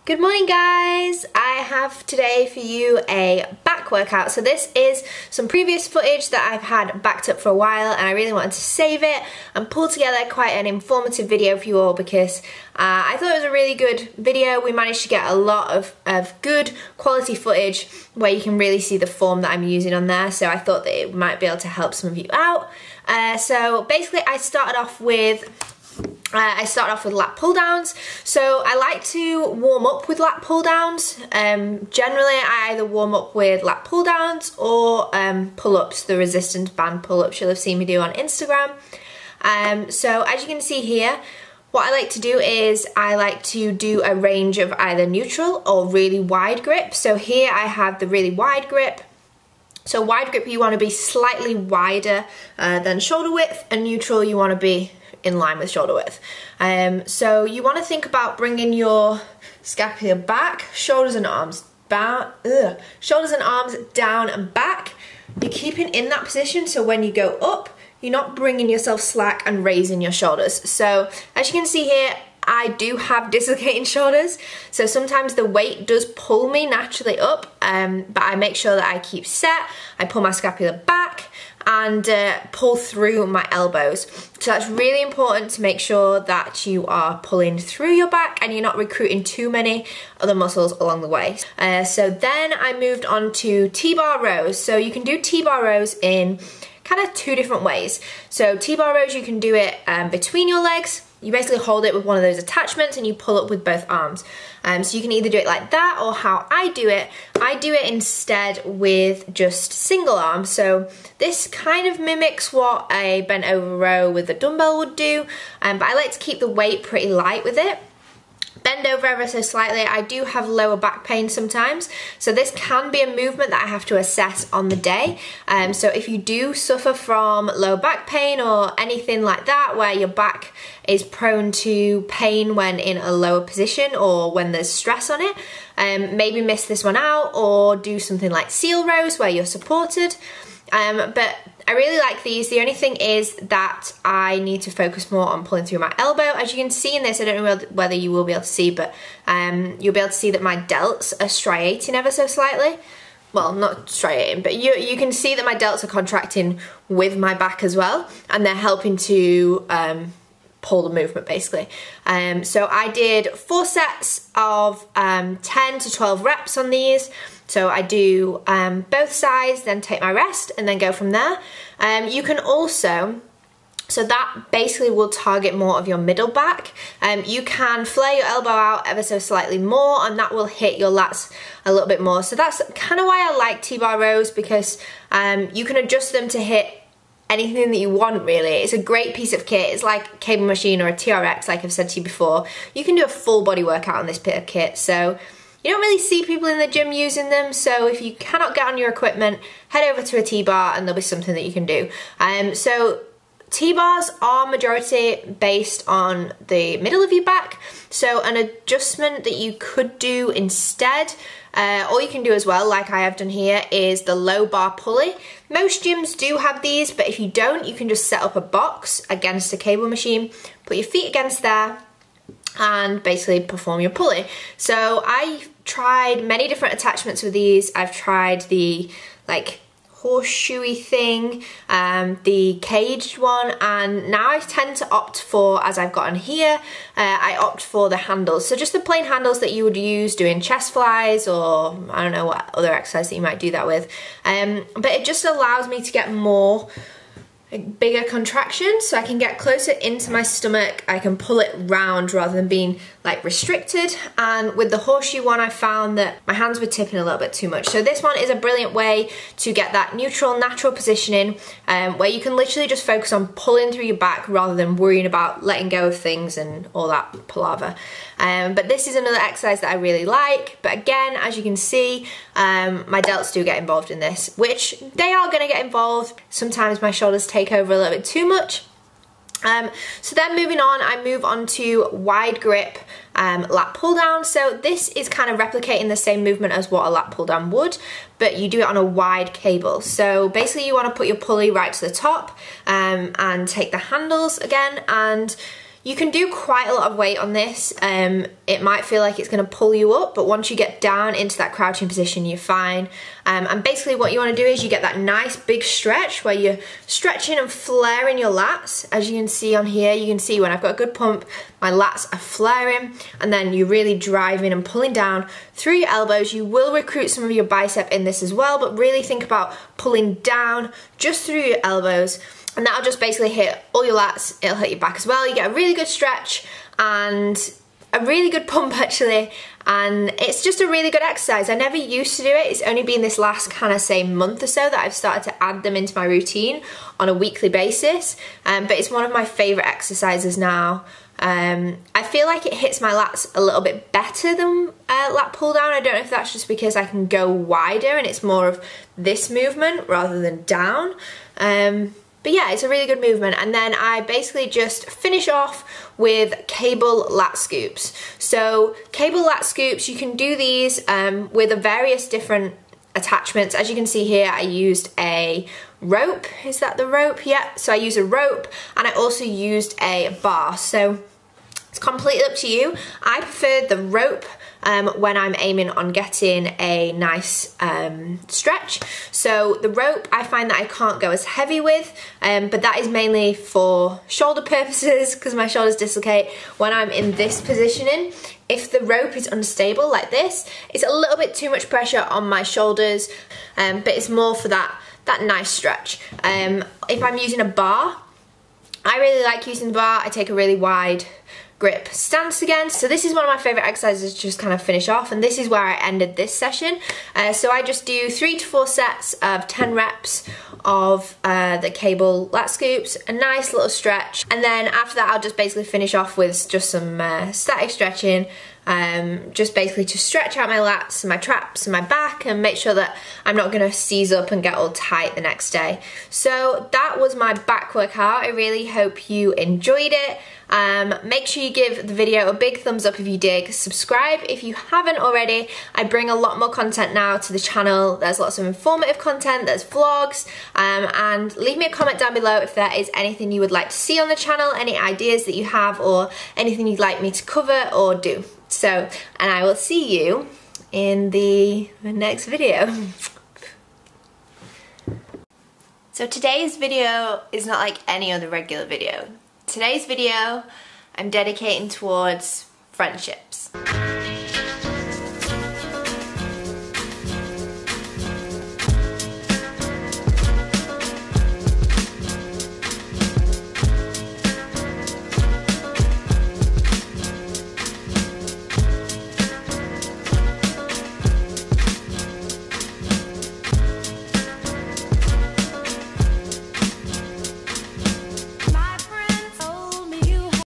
Good morning guys! I have today for you a back workout. So this is some previous footage that I've had backed up for a while and I really wanted to save it and pull together quite an informative video for you all because I thought it was a really good video. We managed to get a lot of good quality footage where you can really see the form that I'm using on there, so I thought that it might be able to help some of you out. So basically I started off with lat pull-downs. So I like to warm up with lat pull-downs. Generally I either warm up with lat pull-downs or pull-ups, the resistance band pull-ups you'll have seen me do on Instagram. So as you can see here, what I like to do is I like to do a range of either neutral or really wide grip. So here I have the really wide grip. So wide grip you want to be slightly wider than shoulder width, and neutral you want to be in line with shoulder width. So you want to think about bringing your scapula back, shoulders and arms down, down and back. You're keeping in that position, so when you go up, you're not bringing yourself slack and raising your shoulders. So as you can see here, I do have dislocating shoulders, so sometimes the weight does pull me naturally up, but I make sure that I keep set. I pull my scapula back and pull through my elbows. So that's really important to make sure that you are pulling through your back and you're not recruiting too many other muscles along the way. So then I moved on to T-bar rows. So you can do T-bar rows in kind of two different ways. So T-bar rows, you can do it between your legs. You basically hold it with one of those attachments and you pull up with both arms. So you can either do it like that, or how I do it instead with just single arms. So this kind of mimics what a bent over row with a dumbbell would do, but I like to keep the weight pretty light with it. Bend over ever so slightly. I do have lower back pain sometimes, so this can be a movement that I have to assess on the day. So if you do suffer from lower back pain or anything like that, where your back is prone to pain when in a lower position or when there's stress on it, maybe miss this one out or do something like seal rows where you're supported. But I really like these. The only thing is that I need to focus more on pulling through my elbow. As you can see in this, I don't know whether you will be able to see, but you'll be able to see that my delts are striating ever so slightly. Well, not striating, but you can see that my delts are contracting with my back as well, and they're helping to pull the movement basically. So I did 4 sets of 10 to 12 reps on these. So I do both sides, then take my rest and then go from there. You can also, so that basically will target more of your middle back. You can flare your elbow out ever so slightly more and that will hit your lats a little bit more. So that's kind of why I like T-bar rows, because you can adjust them to hit anything that you want really. It's a great piece of kit. It's like a cable machine or a TRX, like I've said to you before. You can do a full body workout on this bit of kit. So you don't really see people in the gym using them, so if you cannot get on your equipment, head over to a T-bar and there'll be something that you can do. So T-bars are majority based on the middle of your back, so an adjustment that you could do instead, or you can do as well, like I have done here, is the low bar pulley. Most gyms do have these, but if you don't, you can just set up a box against a cable machine, put your feet against there, and basically perform your pulley. So I tried many different attachments with these. I've tried the like horseshoey thing, the caged one, and now I tend to opt for, as I've got on here, I opt for the handles. So just the plain handles that you would use doing chest flies, or I don't know what other exercise that you might do that with. But it just allows me to get more bigger contractions, so I can get closer into my stomach. I can pull it round rather than being like restricted. And with the horseshoe one, I found that my hands were tipping a little bit too much. So this one is a brilliant way to get that neutral, natural positioning, where you can literally just focus on pulling through your back rather than worrying about letting go of things and all that palaver. But this is another exercise that I really like. But again, as you can see, my delts do get involved in this, which they are going to get involved. Sometimes my shoulders take over a little bit too much. So then moving on, I move on to wide grip lat pull down. So this is kind of replicating the same movement as what a lat pull down would, but you do it on a wide cable. So basically you want to put your pulley right to the top and take the handles again, and You can do quite a lot of weight on this. It might feel like it's going to pull you up, but once you get down into that crouching position, you're fine. And basically what you want to do is you get that nice big stretch where you're stretching and flaring your lats. As you can see on here, you can see when I've got a good pump, my lats are flaring, and then you're really driving and pulling down through your elbows. You will recruit some of your bicep in this as well, but really think about pulling down just through your elbows. And that'll just basically hit all your lats, it'll hit your back as well. You get a really good stretch and a really good pump actually, and it's just a really good exercise. I never used to do it, it's only been this last kind of say month or so that I've started to add them into my routine on a weekly basis, but it's one of my favourite exercises now. I feel like it hits my lats a little bit better than lat pull down. I don't know if that's just because I can go wider and it's more of this movement rather than down. But yeah, it's a really good movement. And then I basically just finish off with cable lat scoops. So cable lat scoops, you can do these with various different attachments. As you can see here, I used a rope. Is that the rope? Yeah, so I used a rope and I also used a bar. So it's completely up to you. I prefer the rope when I'm aiming on getting a nice stretch. So the rope I find that I can't go as heavy with, but that is mainly for shoulder purposes because my shoulders dislocate when I'm in this positioning. If the rope is unstable like this, it's a little bit too much pressure on my shoulders, but it's more for that nice stretch. If I'm using a bar, I really like using the bar. I take a really wide grip stance again. So this is one of my favorite exercises to just kind of finish off, and this is where I ended this session. So I just do 3 to 4 sets of 10 reps of the cable lat scoops, a nice little stretch, and then after that I'll just basically finish off with just some static stretching, just basically to stretch out my lats and my traps and my back and make sure that I'm not going to seize up and get all tight the next day. So that was my back workout. I really hope you enjoyed it. Make sure you give the video a big thumbs up if you did. Subscribe if you haven't already. I bring a lot more content now to the channel. There's lots of informative content, there's vlogs, and leave me a comment down below if there is anything you would like to see on the channel, any ideas that you have, or anything you'd like me to cover or do. So, and I will see you in the next video. So today's video is not like any other regular video. Today's video I'm dedicating towards friendships.